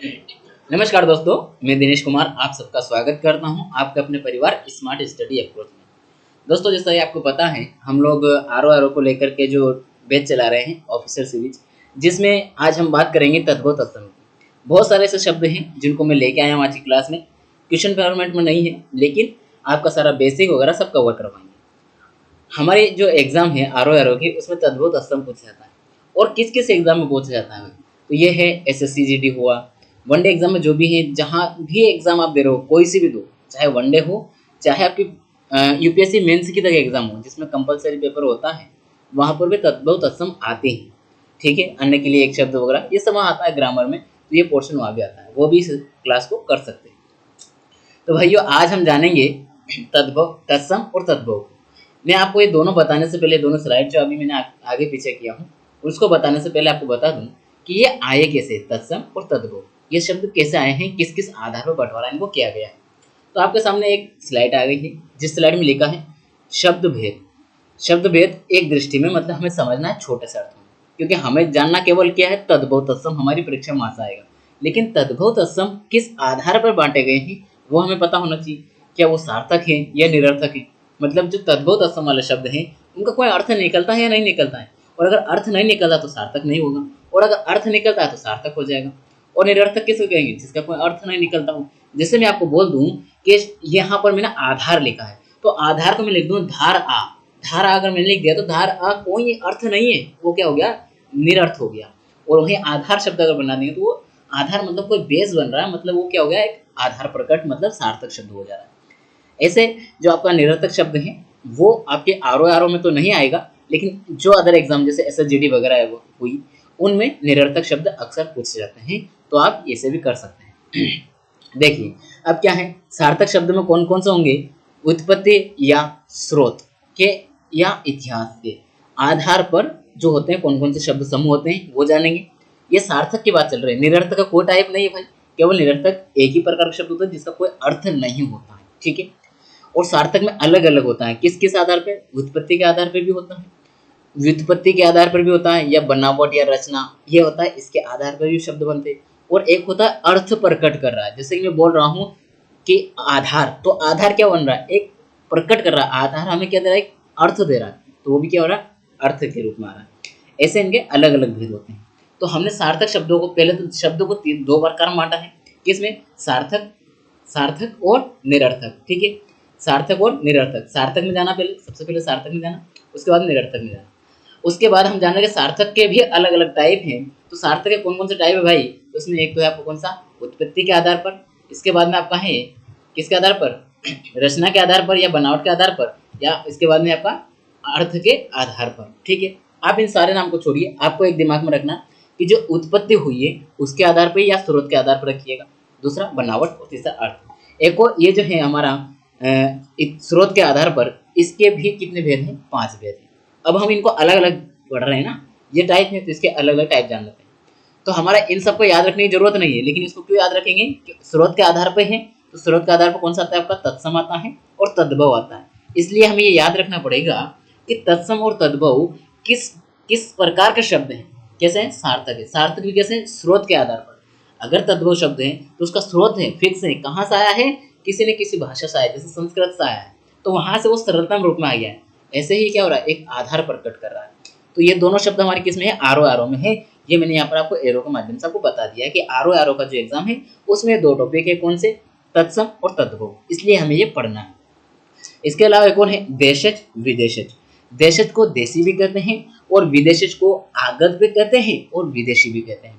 नमस्कार दोस्तों, मैं दिनेश कुमार आप सबका स्वागत करता हूं आपके अपने परिवार स्मार्ट स्टडी अप्रोच में। दोस्तों, जैसा कि आपको पता है, हम लोग आर को लेकर के जो बैच चला रहे हैं ऑफिसर सीरीज, जिसमें आज हम बात करेंगे तद्भव तत्सम की। बहुत सारे ऐसे शब्द हैं जिनको मैं लेके आया हूँ आज की क्लास में। क्वेश्चन फॉर्मेट में नहीं है, लेकिन आपका सारा बेसिक वगैरह सब कवर करवाएंगे। हमारे जो एग्जाम है आर के, उसमें तद्भव तत्सम पूछा जाता है। और किस किस एग्जाम में पूछा जाता है, तो ये है एसएससी जीडी हुआ, वनडे एग्जाम में जो भी है, जहाँ भी एग्जाम आप दे रहे हो, कोई सी भी दो, चाहे वनडे हो, चाहे आपकी यूपीएससी मेंस की तक एग्जाम हो जिसमें कंपलसरी पेपर होता है, वहाँ पर भी तद्भव तत्सम आते हैं। ठीक है, अन्य के लिए एक शब्द वगैरह ये सब वहाँ आता है ग्रामर में, तो ये पोर्शन वहाँ भी आता है, वो भी इस क्लास को कर सकते हैं। तो भाइयों, आज हम जानेंगे तद्भव तत्सम और तद्भव। मैं आपको ये दोनों बताने से पहले, दोनों स्लाइड जो अभी मैंने आगे पीछे किया हूँ, उसको बताने से पहले आपको बता दूं कि ये आए कैसे, तत्सम और तद्भव, ये शब्द कैसे आए हैं, किस किस आधार पर बंटवारा इनको किया गया है। तो आपके सामने एक स्लाइड आ गई है, जिस स्लाइड में लिखा है शब्द भेद। शब्द भेद एक दृष्टि में मतलब हमें समझना है छोटे से अर्थ में, क्योंकि हमें जानना केवल क्या है, तद्भव तत्सम हमारी परीक्षा में आ आएगा, लेकिन तद्भव तत्सम किस आधार पर बांटे गए हैं वो हमें पता होना चाहिए। क्या वो सार्थक है या निरर्थक है, मतलब जो तद्भव तत्सम वाले शब्द हैं उनका कोई अर्थ निकलता है या नहीं निकलता है, और अगर अर्थ नहीं निकलता तो सार्थक नहीं होगा, और अगर अर्थ निकलता है तो सार्थक हो जाएगा। और निरर्थक किसको कहेंगे, जिसका कोई अर्थ नहीं निकलता हो। जैसे मैं आपको बोल दूं कि यहाँ पर मैंने आधार लिखा है, तो आधार को मैं लिख दूं धार आ। धार आ अगर मैंने लिख दिया तो धार आ कोई अर्थ नहीं है, वो क्या हो गया, निरर्थ हो गया। और वही आधार शब्द अगर बना देंगे तो वो आधार मतलब कोई बेस बन रहा है, मतलब वो क्या हो गया, एक आधार प्रकट मतलब सार्थक शब्द हो जा रहा है। ऐसे जो आपका निरर्थक शब्द है वो आपके आर में तो नहीं आएगा, लेकिन जो अदर एग्जाम जैसे एसएसजीडी वगैरह है वो हुई, उनमें निरर्थक शब्द अक्सर पूछे जाते हैं, तो आप ऐसे भी कर सकते हैं। देखिए अब क्या है, सार्थक शब्द में कौन कौन से होंगे, उत्पत्ति या स्रोत के या इतिहास के आधार पर जो होते हैं, कौन कौन से शब्द समूह होते हैं वो जानेंगे। ये सार्थक की बात चल रही है, निरर्थक का कोई टाइप नहीं है भाई, केवल निरर्थक एक ही प्रकार का शब्द होता है जिसका कोई अर्थ नहीं होता है। ठीक है, और सार्थक में अलग अलग होता है, किस किस आधार पे, उत्पत्ति के आधार पर भी होता है, व्युत्पत्ति के आधार पर भी होता है, या बनावट या रचना ये होता है, इसके आधार पर भी शब्द बनते हैं। और एक होता है अर्थ प्रकट कर रहा है, जैसे कि मैं बोल रहा हूँ कि आधार, तो आधार क्या बन रहा है, एक प्रकट कर रहा है, आधार हमें क्या दे रहा है, एक अर्थ दे रहा है, तो वो भी क्या हो रहा है, अर्थ के रूप में आ रहा है। ऐसे इनके अलग अलग भेद होते हैं। तो हमने सार्थक शब्दों को, पहले तो शब्दों को दो प्रकार में बांटा है, किसमें, सार्थक और निरर्थक। ठीक है, सार्थक और निरर्थक, सार्थक में जाना पहले, सबसे पहले सार्थक में जाना, उसके बाद निरर्थक में जाना। उसके बाद हम जानेंगे सार्थक के भी अलग अलग टाइप हैं। तो सार्थक के कौन कौन से टाइप है भाई, तो उसमें एक तो है आपको कौन सा, उत्पत्ति के आधार पर, इसके बाद में आपका है किसके आधार पर, रचना के आधार पर या बनावट के आधार पर, या इसके बाद में आपका अर्थ के आधार पर। ठीक है, आप इन सारे नाम को छोड़िए, आपको एक दिमाग में रखना कि जो उत्पत्ति हुई है उसके आधार पर या स्रोत के आधार पर रखिएगा, दूसरा बनावट और तीसरा अर्थ। एक और ये जो है हमारा स्रोत के आधार पर, इसके भी कितने भेद हैं, 5 भेद हैं। अब हम इनको अलग अलग पढ़ रहे हैं ना, ये टाइप है तो इसके अलग अलग टाइप जान लेते हैं। तो हमारा इन सबको याद रखने की जरूरत नहीं है, लेकिन इसको क्यों याद रखेंगे कि स्रोत के आधार पर है, तो स्रोत के आधार पर कौन सा आता है, आपका तत्सम आता है और तद्भव आता है। इसलिए हमें ये याद रखना पड़ेगा कि तत्सम और तद्भव किस किस प्रकार के शब्द हैं, कैसे हैं, सार्थक है। सार्थक भी कैसे, स्रोत के आधार पर। अगर तद्भव शब्द है तो उसका स्रोत है, फिक्स है, कहाँ से आया है, किसी न किसी भाषा से आया, जैसे संस्कृत से आया है, तो वहां से वो सरलतम रूप में आ गया है। ऐसे ही क्या हो रहा है, एक आधार प्रकट कर रहा है। तो ये दोनों शब्द हमारे किस में है, आर में है। ये मैंने यहाँ पर आपको एरो के माध्यम से आपको बता दिया है कि आर का जो एग्जाम है उसमें 2 टॉपिक है, कौन से, तत्सम और तद्भव, इसलिए हमें ये पढ़ना है। इसके अलावा एक और है देशज विदेशज। देशज को देशी भी कहते हैं और विदेशज को आगत भी कहते हैं और विदेशी भी कहते हैं।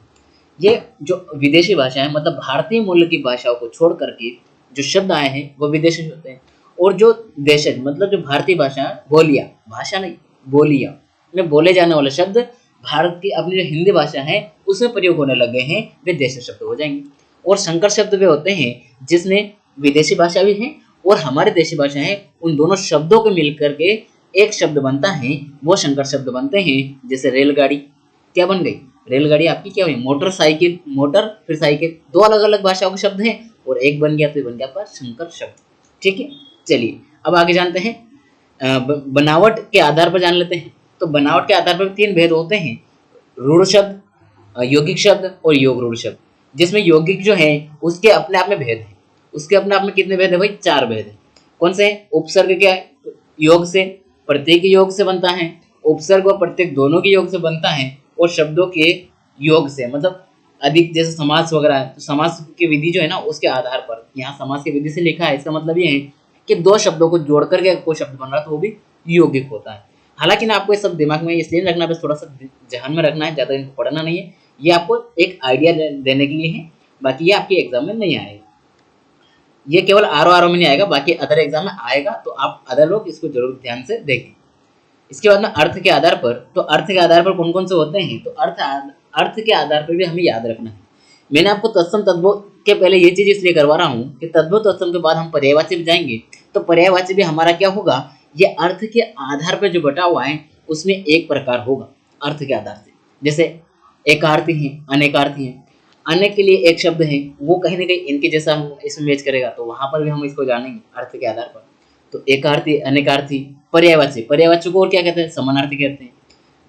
ये जो विदेशी भाषा है, मतलब भारतीय मूल की भाषाओं को छोड़ करके जो शब्द आए हैं वो विदेशी होते हैं, और जो देशज मतलब जो भारतीय भाषा, बोलिया, भाषा नहीं, बोलिया में बोले जाने वाले शब्द भारत की अपनी जो हिंदी भाषा है उसमें प्रयोग होने लगे हैं, वे देशी शब्द हो जाएंगे। और संकर शब्द वे होते हैं जिसमें विदेशी भाषा भी है और हमारी देशी भाषा है, उन दोनों शब्दों को मिल करके एक शब्द बनता है, वो संकर शब्द बनते हैं। जैसे रेलगाड़ी क्या बन गई, रेलगाड़ी आपकी क्या हुई, मोटरसाइकिल, मोटर फिर साइकिल, 2 अलग अलग भाषाओं के शब्द हैं और एक बन गया तो ये बन गया आपका संकर शब्द। ठीक है, चलिए अब आगे जानते हैं, बनावट के आधार पर जान लेते हैं। तो बनावट के आधार पर 3 भेद होते हैं, रूढ़ शब्द, यौगिक शब्द और योग रूढ़ शब्द। जिसमें यौगिक जो है उसके अपने आप में भेद है। उसके अपने आप में कितने भेद है भाई? 4 भेद है। कौन से? उपसर्ग के योग से, प्रत्यय के योग से बनता है, उपसर्ग और प्रत्यय दोनों के योग से बनता है, और शब्दों के योग से, मतलब अधिक जैसे समास वगैरह है, तो समास की विधि जो है ना उसके आधार पर, यहाँ समास की विधि से लिखा है, इसका मतलब ये है कि दो शब्दों को जोड़ करके कोई शब्द बन रहा है तो वो भी यौगिक होता है। हालांकि ना आपको ये सब दिमाग में इसलिए रखना, बस थोड़ा सा ध्यान में रखना है, ज्यादा इनको पढ़ना नहीं है, ये आपको एक आइडिया देने के लिए है, बाकी ये आपके एग्जाम में नहीं आएगा। ये केवल आर में नहीं आएगा, बाकी अदर एग्जाम में आएगा, तो आप अदर लोग इसको जरूर ध्यान से देखें। इसके बाद में अर्थ के आधार पर, तो अर्थ के आधार पर कौन कौन से होते हैं? तो अर्थ के आधार पर भी हमें याद रखना है। मैंने आपको तत्सम तद्भव के पहले ये चीज इसलिए करवा रहा हूँ कि तद्भव तत्सम के बाद हम पर्यायवाची में जाएंगे, तो पर्यायवाची भी हमारा क्या होगा? ये अर्थ के आधार पर जो बटा हुआ है उसमें एक प्रकार होगा अर्थ के आधार से। जैसे एकार्थी है, अनेकार्थी है। अन्य के लिए एक शब्द है, वो कहीं ना कहीं इनके जैसा हम इसमें मैच करेगा, तो वहां पर भी हम इसको जानेंगे अर्थ के आधार पर। तो एकार्थी, अनेकार्थी, पर्यायवाची, पर्यायवाची को और क्या कहते हैं? समानार्थी कहते हैं।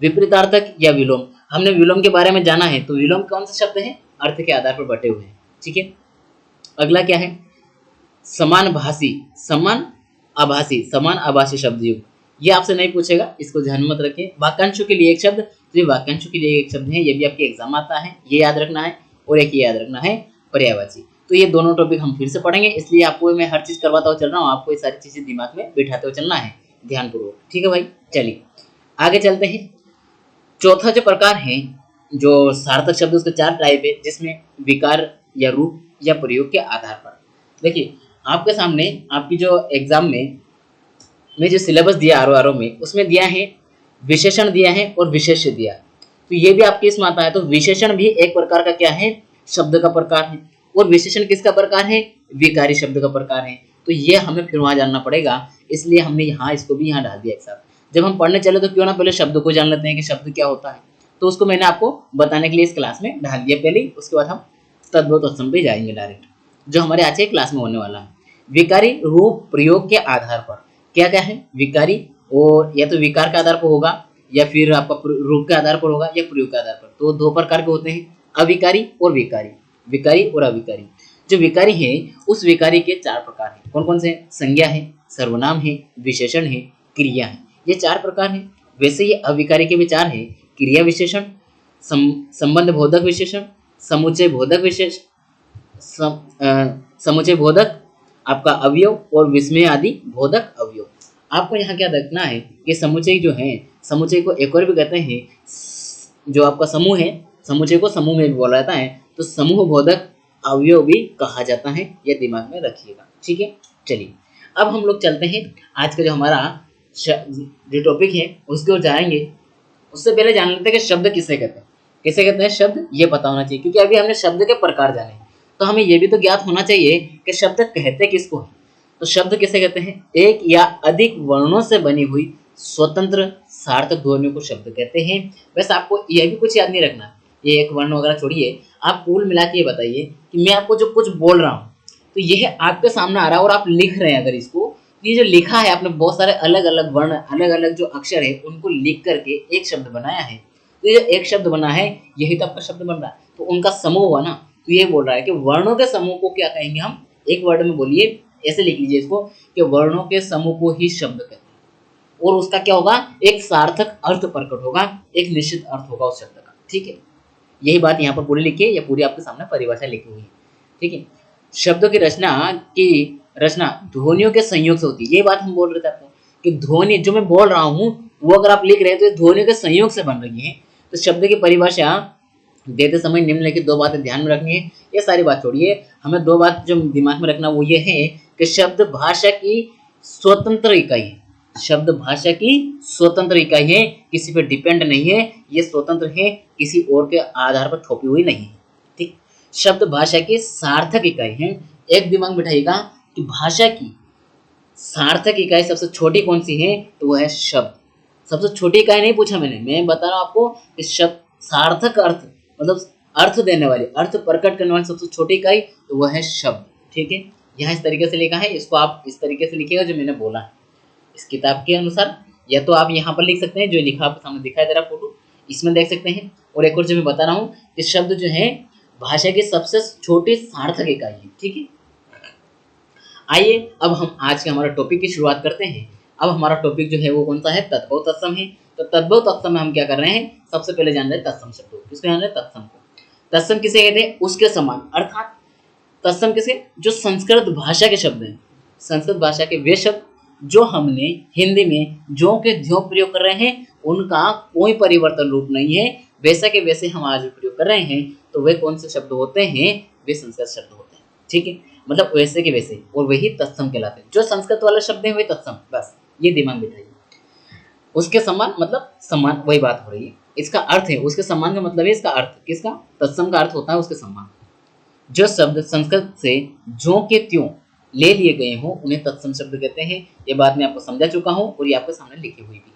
विपरीतार्थक या विलोम, हमने विलोम के बारे में जाना है, तो विलोम कौन सा शब्द है? अर्थ के आधार पर बटे हुए हैं। ठीक है, अगला क्या है? समान भाषी, समान आभासी, समान आभासी शब्द युग, ये आपसे नहीं पूछेगा, इसको ध्यान मत रखिए। वाक्यांशों के लिए एक शब्द, तो ये वाक्यांशों के लिए एक शब्द है, ये भी आपके एग्जाम आता है, ये याद रखना है। और एक ये याद रखना है पर्यायवाची। तो ये दोनों टॉपिक हम फिर से पढ़ेंगे, इसलिए आपको मैं हर चीज करवाता हुआ चल रहा हूँ, आपको ये सारी चीजें दिमाग में बिठाते हुए चलना है ध्यानपूर्वक। ठीक है भाई, चलिए आगे चलते हैं। चौथा जो प्रकार है, जो सार्थक शब्द, उसके 4 टाइप है, जिसमें विकार या रूप या प्रयोग के आधार पर। देखिए आपके सामने आपकी जो एग्जाम में जो सिलेबस दिया आर में, उसमें दिया है विशेषण दिया है और विशेष्य दिया, तो ये भी आपके इसमें आता है। तो विशेषण भी एक प्रकार का क्या है? शब्द का प्रकार है। और विशेषण किसका प्रकार है? विकारी शब्द का प्रकार है। तो ये हमें फिर वहां जानना पड़ेगा, इसलिए हमने यहाँ इसको भी यहाँ डाल दिया एक साथ। जब हम पढ़ने चले तो क्यों ना पहले शब्द को जान लेते हैं कि शब्द क्या होता है, तो उसको मैंने आपको बताने के लिए इस क्लास में डाल दिया पहले, उसके बाद हम तद्भव तत्सम पे जाएंगे डायरेक्ट, जो हमारे आज के क्लास में होने वाला है। विकारी रूप प्रयोग के आधार पर क्या क्या है? विकारी, और या तो विकार के आधार पर होगा, या फिर आपका रूप के आधार पर होगा, या प्रयोग के आधार पर। तो 2 प्रकार के होते हैं, अविकारी और विकारी, विकारी और अविकारी। जो विकारी है उस विकारी के 4 प्रकार हैं। कौन कौन से? संज्ञा है, सर्वनाम है, विशेषण है, क्रिया है, ये 4 प्रकार हैं। वैसे ये अविकारी के भी 4 है, क्रिया विशेषण, संबंध बोधक विशेषण, समुच्चय बोधक विशेष, समुच्चय बोधक आपका अवयव, और विस्मय आदि बोधक अवयव। आपको यहाँ क्या देखना है कि समुच्चय जो है, समुच्चय को एक और भी कहते हैं, जो आपका समूह है, समुच्चय को समूह में भी बोला जाता है, तो समूह बोधक अवयव भी कहा जाता है, ये दिमाग में रखिएगा। ठीक है, चलिए अब हम लोग चलते हैं आज का जो हमारा जो टॉपिक है उसके ओर जाएंगे। उससे पहले जान लेते हैं कि शब्द किसे कहते हैं, किसे कहते हैं शब्द, ये पता होना चाहिए, क्योंकि अभी हमने शब्द के प्रकार जाने, तो हमें ये भी तो ज्ञात होना चाहिए कि शब्द कहते किसको है। तो शब्द किसे कहते हैं? एक या अधिक वर्णों से बनी हुई स्वतंत्र सार्थक ध्वनियों को शब्द कहते हैं। वैसे आपको यह भी कुछ याद नहीं रखना, ये एक वर्ण वगैरह छोड़िए, आप कुल मिला के ये बताइए कि मैं आपको जो कुछ बोल रहा हूँ, तो यह आपके सामने आ रहा है और आप लिख रहे हैं अगर इसको, तो ये जो लिखा है आपने, बहुत सारे अलग अलग वर्ण, अलग अलग जो अक्षर है उनको लिख करके एक शब्द बनाया है, तो ये एक शब्द बना है, यही तो आपका शब्द बन रहा है। तो उनका समूह हुआ ना, तो ये बोल रहा है कि वर्णों के समूह को क्या कहेंगे हम? एक वर्ड में बोलिए, ऐसे लिख लीजिए इसको कि वर्णों के समूह को ही शब्द कहते हैं, और उसका क्या होगा? एक सार्थक अर्थ प्रकट होगा, एक निश्चित अर्थ होगा उस शब्द का। ठीक है, यही बात यहाँ पर पूरी लिखिए, या पूरी आपके सामने परिभाषा लिखी हुई है। ठीक है, शब्दों की रचना ध्वनियों के संयोग से होती है। ये बात हम बोल रहे थे आपको कि ध्वनि जो मैं बोल रहा हूँ वो अगर आप लिख रहे हैं तो ध्वनियों के संयोग से बन रही है। तो शब्द की परिभाषा देते समय निम्नलिखित 2 बातें ध्यान में रखनी है। ये सारी बात छोड़िए, हमें 2 बात जो दिमाग में रखना वो ये है कि शब्द भाषा की स्वतंत्र इकाई है। शब्द भाषा की स्वतंत्र इकाई है, किसी पे डिपेंड नहीं है, ये स्वतंत्र है, किसी और के आधार पर थोपी हुई नहीं है। ठीक, शब्द भाषा की सार्थक इकाई है। एक दिमाग बिठाइएगा कि भाषा की सार्थक इकाई सबसे छोटी कौन सी है? तो वो है शब्द। सबसे छोटी इकाई नहीं पूछा मैंने, मैं बता रहा हूँ आपको कि शब्द सार्थक अर्थ, मतलब अर्थ देने वाली, अर्थ प्रकट करने वाली सबसे छोटी इकाई, तो वह है शब्द। ठीक है, यहाँ इस तरीके से लिखा है, इसको आप इस तरीके से लिखिएगा जो मैंने बोला है इस किताब के अनुसार, या तो आप यहाँ पर लिख सकते हैं, जो लिखा आपके सामने दिखाई दे रहा फोटो, इसमें देख सकते हैं। और एक और जो मैं बता रहा हूँ कि शब्द जो है भाषा की सबसे छोटी सार्थक इकाई है। ठीक है, आइए अब हम आज के हमारे टॉपिक की शुरुआत करते हैं। अब हमारा टॉपिक जो है वो कौन सा है, तद्भव तत्सम है। तो तद्भव तत्सम में हम क्या कर रहे हैं, सबसे पहले जान रहे हैं तत्सम शब्द को। किसको जान रहे हैं, तत्सम को। तत्सम किसे कहते हैं, उसके समान, अर्थात तत्सम किसे, जो संस्कृत भाषा के शब्द हैं, संस्कृत भाषा के वे शब्द जो हमने हिंदी में ज्यों के त्यों प्रयोग कर रहे हैं, उनका कोई परिवर्तन रूप नहीं है, वैसा के वैसे हम आज भी प्रयोग कर रहे हैं। तो वे कौन से शब्द होते हैं, वे संस्कृत शब्द होते हैं। ठीक है, मतलब वैसे के वैसे, और वही तत्सम कहलाते हैं। जो संस्कृत वाले शब्द है वही तत्सम, बस ये दिमाग बिठाइए। उसके समान मतलब समान, वही बात हो रही है। इसका अर्थ है, उसके समान का मतलब है इसका अर्थ, किसका, तत्सम का अर्थ होता है उसके समान। जो शब्द संस्कृत से ज्यों के त्यों ले लिए गए हों उन्हें तत्सम शब्द कहते हैं। ये बात मैं आपको समझा चुका हूं और ये आपके सामने लिखी हुई भी है।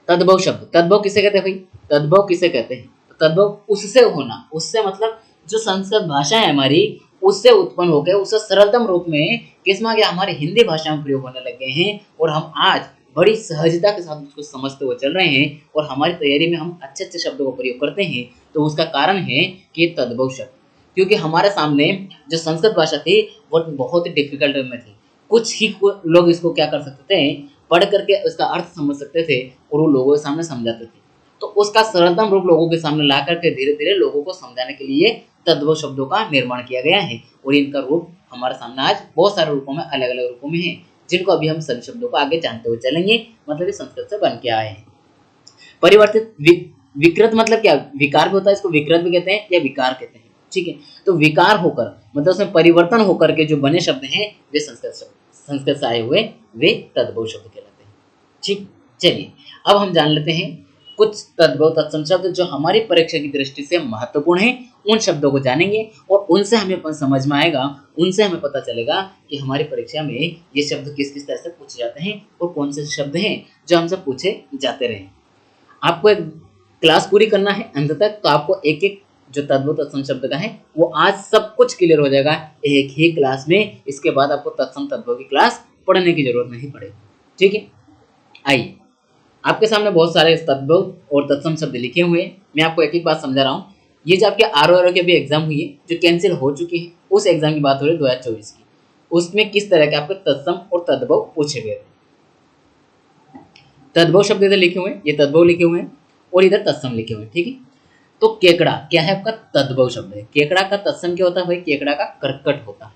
तद्भव शब्द, तद्भव किसे कहते हैं भाई, तद्भव किसे कहते हैं, तद्भव उससे होना, उससे मतलब जो संस्कृत भाषा है हमारी उससे उत्पन्न होकर उससे सरलतम रूप में किस में आ गया, हमारी हिंदी भाषा में प्रयोग होने लग गए हैं, और हम आज बड़ी सहजता के साथ उसको समझते हुए चल रहे हैं, और हमारी तैयारी में हम अच्छे अच्छे शब्दों का प्रयोग करते हैं। तो उसका कारण है कि तद्भव शब्द, क्योंकि हमारे सामने जो संस्कृत भाषा थी वो बहुत ही डिफिकल्ट में थी। कुछ ही लोग इसको क्या कर सकते थे, पढ़ करके उसका अर्थ समझ सकते थे और वो लोगों के सामने समझाते थे। तो उसका सरलतम रूप लोगों के सामने ला करके धीरे धीरे लोगों को समझाने के लिए तद्भव शब्दों का निर्माण किया गया है, और इनका रूप हमारे सामने आज बहुत सारे रूपों में, अलग अलग रूपों में है, जिनको अभी हम सभी शब्दों को आगे जानते हुए चलेंगे। मतलब ये संस्कृत से बन के आए हैं। परिवर्तित विकृत मतलब क्या, विकार भी होता है, इसको विकृत भी कहते हैं या विकार कहते हैं। ठीक है, तो विकार होकर मतलब उसमें परिवर्तन होकर के जो बने शब्द हैं वे संस्कृत शब्द, संस्कृत से आए हुए वे तद्भव शब्द कहलाते हैं। ठीक, चलिए अब हम जान लेते हैं कुछ तद्भव तत्सम शब्द जो हमारी परीक्षा की दृष्टि से महत्वपूर्ण है। उन शब्दों को जानेंगे और उनसे हमें समझ में आएगा, उनसे हमें पता चलेगा कि हमारी परीक्षा में ये शब्द किस किस तरह से पूछे जाते हैं और कौन से शब्द हैं जो हमसे पूछे जाते रहे। आपको एक क्लास पूरी करना है अंत तक, तो आपको एक एक जो तद्भव तत्सम शब्द का है वो आज सब कुछ क्लियर हो जाएगा एक ही क्लास में। इसके बाद आपको तत्सम तद्भव की क्लास पढ़ने की जरूरत नहीं पड़ेगी। ठीक है, आइए आपके सामने बहुत सारे तद्भव और तत्सम शब्द लिखे हुए हैं। मैं आपको एक एक बात समझा रहा हूँ। ये जो आपके आर के भी एग्जाम हुई है जो कैंसिल हो चुकी है, उस एग्जाम की बात हो रही है 2024 की, उसमें किस तरह के आपके तत्सम और तद्भव पूछे गए थे। तद्भव शब्द इधर लिखे हुए हैं, ये तद्भव लिखे हुए हैं और इधर तत्सम लिखे हुए हैं। ठीक है, तो केकड़ा क्या है, आपका तद्भव शब्द है। केकड़ा का तत्सम क्या होता है भाई, केकड़ा का कर्कट होता है,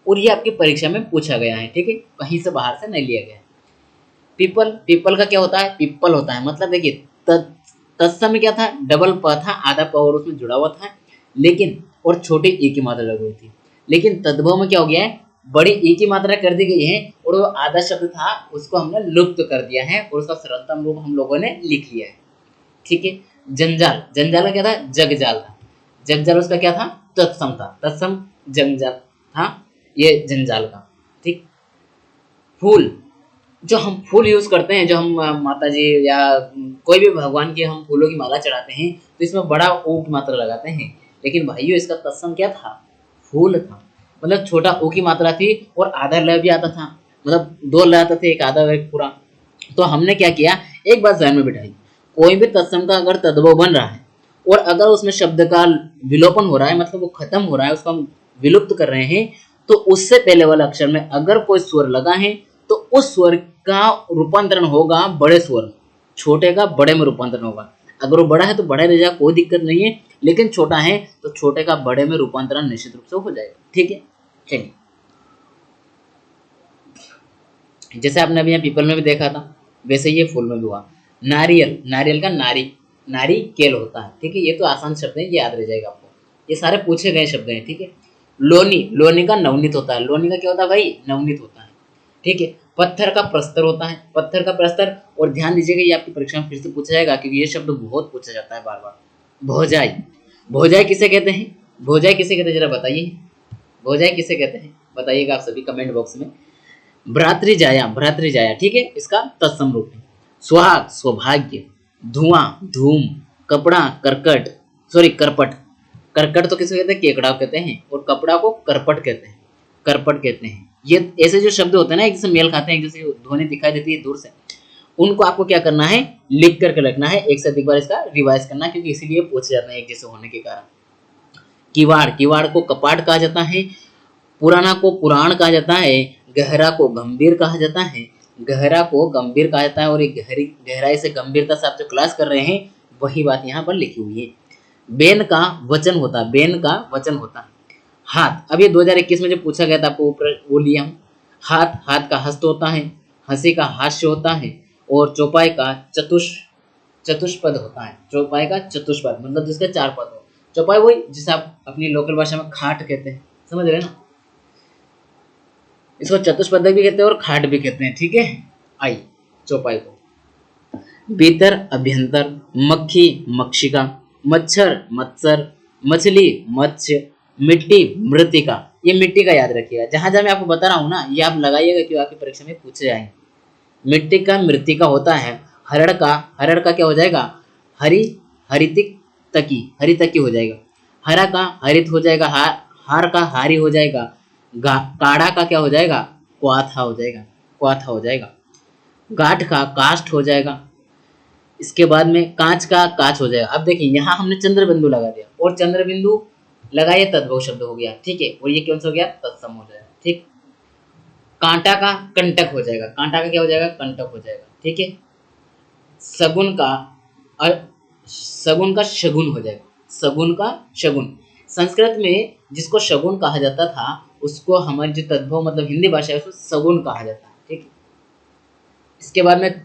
और ये आपकी परीक्षा में पूछा गया है। ठीक है, कहीं से बाहर से नहीं लिया गया है। पीपल, पीपल का क्या होता है, पिप्पल होता है। मतलब देखिए तत्सम में क्या था, डबल प था, आधा प और उसमें जुड़ा हुआ था, लेकिन और छोटी ई की मात्रा लगी हुई थी। लेकिन तद्भव में क्या हो गया है, बड़ी ई की मात्रा कर दी गई है और वो आधा शब्द था उसको हमने लुप्त कर दिया है और उसका सरलतम रूप हम लोगों ने लिख लिया है। ठीक है, जंजाल, जंजाल का क्या था, जगजाल था। जगजाल उसका क्या था, तत्सम था, तत्सम जंजाल था ये जंजाल का। ठीक, फूल, जो हम फूल यूज करते हैं, जो हम माता जी या कोई भी भगवान की हम फूलों की माला चढ़ाते हैं तो इसमें बड़ा ऊ की मात्रा लगाते हैं, लेकिन भाइयों इसका तत्सम क्या था, फूल था। मतलब छोटा ऊ की मात्रा थी और आधा ल भी आता था, मतलब दो ल आते थे, एक आधा एक पूरा। तो हमने क्या किया, एक बात ध्यान में बिठाई, कोई भी तत्सम का अगर तद्भव बन रहा है और अगर उसमें शब्द का विलोपन हो रहा है, मतलब वो खत्म हो रहा है, उसको हम विलुप्त कर रहे हैं, तो उससे पहले वाले अक्षर में अगर कोई स्वर लगा है तो उस स्वर का रूपांतरण होगा बड़े स्वर में, छोटे का बड़े में रूपांतरण होगा। अगर वो बड़ा है तो बड़ा रह जाएगा, कोई दिक्कत नहीं है, लेकिन छोटा है तो छोटे का बड़े में रूपांतरण निश्चित रूप से हो जाएगा। ठीक है, चलिए जैसे आपने अभी यहाँ पीपल में भी देखा था वैसे ये फूल में भी हुआ। नारियल, नारियल का नारी, नारी केल होता है। ठीक है, ये तो आसान शब्द है, ये याद रह जाएगा आपको, ये सारे पूछे गए शब्द हैं। ठीक है, लोनी, लोनी का नवनीत होता है। लोनी का क्या होता है भाई, नवनीत होता है। ठीक है, पत्थर का प्रस्तर होता है, पत्थर का प्रस्तर। और ध्यान दीजिएगा ये आपकी परीक्षा में फिर से पूछा जाएगा क्योंकि ये शब्द बहुत पूछा जाता है बार बार। भोजाई, भोजाई किसे कहते हैं, भोजाई किसे कहते हैं जरा बताइए, भोजाई किसे कहते हैं बताइएगा आप सभी कमेंट बॉक्स में। भ्रातृजाया, भ्रातृजाया, ठीक है, इसका तत्सम रूप है। सुहाग, सौभाग्य। धुआं, धूम। कपड़ा, करकट, सॉरी करपट, करकट तो किसे कहते हैं, केकड़ा कहते हैं, और कपड़ा को करपट कहते हैं, करपट कहते हैं। ये ऐसे जो शब्द होते हैं ना एक जैसे मेल खाते हैं, एक जैसे ध्वनि दिखाई देती है दूर से, उनको आपको क्या करना है, लिख करके रखना है, एक से अधिक बार इसका रिवाइज करना है, क्योंकि इसीलिए पूछे जाते हैं एक जैसे होने के कारण। किवाड़, किवाड़ को कपाट कहा जाता है। पुराना को पुराण कहा जाता है। गहरा को गंभीर कहा जाता है। गहरा को गंभीर कहा जाता है और एक गहराई से गंभीरता से आप जो क्लास कर रहे हैं वही बात यहाँ पर लिखी हुई है। बेन का वचन होता है, बेन का वचन होता है। हाथ, अब ये 2021 में जो पूछा गया था आपको वो लिया हूँ। हाथ, हाथ का हस्त होता है। हंसी का हास्य होता है। और चौपाई का चतुष्पद होता है। चौपाई का चतुष्पद मतलब जिसके 4 पद हो। चौपाई वही जिसे आप अपनी लोकल भाषा में खाट कहते हैं, समझ रहे हैं ना। इसको चतुष्पदक भी कहते हैं और खाट भी कहते हैं, ठीक है। आइए चौपाई को। भीतर अभ्यंतर, मक्खी मक्षिका, मच्छर मत्सर, मछली मत्स्य, मिट्टी मृतिका। ये मिट्टी का याद रखिएगा, जहां जहां मैं आपको बता रहा हूँ ना ये आप लगाइएगा क्यों आपकी परीक्षा में पूछे जाएंगे। मिट्टी का मृतिका होता है। हरड़ का क्या हो जाएगा, हरितिक तकी, हरितकी हो जाएगा। हरा का हरित हो जाएगा। हार का हारी हो जाएगा। काढ़ा का क्या हो जाएगा, क्वाथा हो जाएगा, क्वाथा हो जाएगा। गाठ का काष्ठ हो जाएगा। इसके बाद में कांच का काच हो जाएगा। अब देखिए यहाँ हमने चंद्र बिंदु लगा दिया और चंद्र बिंदु लगाइए तद्भव शब्द हो गया, ठीक है। और ये कौन सा हो गया, तत्सम हो जाएगा, ठीक। कांटा का कंटक हो जाएगा। कांटा का क्या हो जाएगा, कंटक हो जाएगा, ठीक है। सगुन का शगुन हो जाएगा। सगुन का शगुन। संस्कृत में जिसको शगुन कहा जाता था उसको हमारी जो तद्भव मतलब हिंदी भाषा है उसको सगुन कहा जाता है, ठीक। इसके बाद में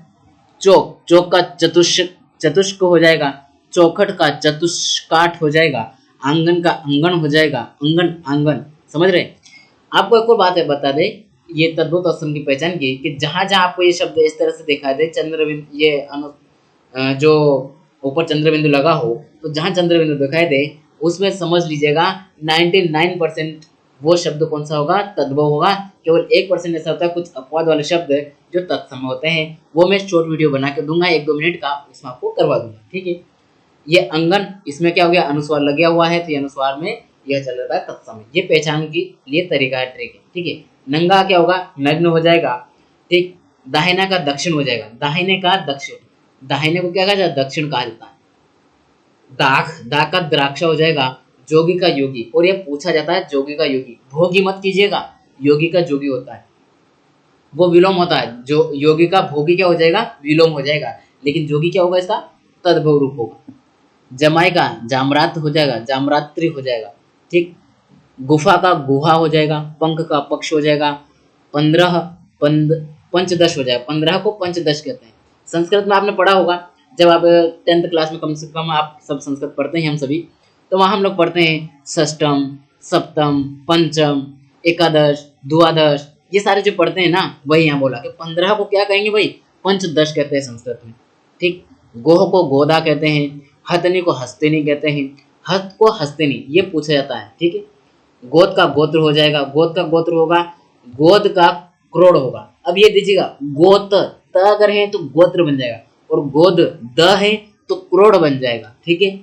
चौक, चौक का चतुष्क हो जाएगा। चौखट का चतुष्काठ हो जाएगा। आंगन का अंगन हो जाएगा। अंगन आंगन, समझ रहे। आपको एक और बात है बता दे, ये तद्भव तत्सम की पहचान की कि जहां जहां आपको ये शब्द इस तरह से दिखाई दे, चंद्र बिंदु ये जो ऊपर चंद्र बिंदु लगा हो तो जहां चंद्र बिंदु दिखाई दे उसमें समझ लीजिएगा 99% वो शब्द कौन सा होगा, तद्भव होगा। केवल 1% ऐसा होता है कुछ अपवाद वाले शब्द जो तत्सम होते हैं, वो मैं शॉर्ट वीडियो बना के दूंगा 1-2 मिनट का, उसमें आपको करवा दूंगा, ठीक है। ये अंगन, इसमें क्या हो गया, अनुस्वार लगा हुआ है तो ये अनुस्वार में यह चल रहा है तत्सम। ये पहचान के लिए तरीका है, ट्रिक है, ठीक है। नंगा क्या होगा, नग्न हो जाएगा, ठीक। दाहिना का दक्षिण हो जाएगा। दाहिने का दक्षिण, दाहिने को क्या कहा जाता है, दक्षिण कहा जाता है। दाग का द्राक्षा हो जाएगा। जोगी का योगी, और ये पूछा जाता है जोगी का योगी, भोगी मत कीजिएगा, योगी का जोगी होता है वो विलोम होता है। जो योगी का भोगी क्या हो जाएगा, विलोम हो जाएगा, लेकिन जोगी क्या होगा, इसका तद्भव रूप होगा। जमाई का जामरात हो जाएगा, जामरात्रि हो जाएगा, ठीक। गुफा का गुहा हो जाएगा। पंख का पक्ष हो जाएगा। 15 पंचदश हो जाएगा। 15 को पंचदश कहते हैं। संस्कृत में आपने पढ़ा होगा, जब आप 10th क्लास में कम से कम आप सब संस्कृत पढ़ते हैं हम सभी, तो वहाँ हम लोग पढ़ते हैं षष्टम, सप्तम, पंचम, एकादश, द्वादश, ये सारे जो पढ़ते हैं ना वही यहाँ बोला कि 15 को क्या कहेंगे भाई, पंचदश कहते हैं संस्कृत में, ठीक। गोह को गोदा कहते हैं। हथनी को हस्तिनी कहते हैं। हस्त को हस्तिनी ये पूछा जाता है, ठीक है। गोद का गोत्र हो जाएगा। गोद का गोत्र होगा। गोद का क्रोड़ होगा। अब ये दीजिएगा, गोत त अगर है तो गोत्र बन जाएगा और गोद द है तो क्रोड़ बन जाएगा, ठीक है।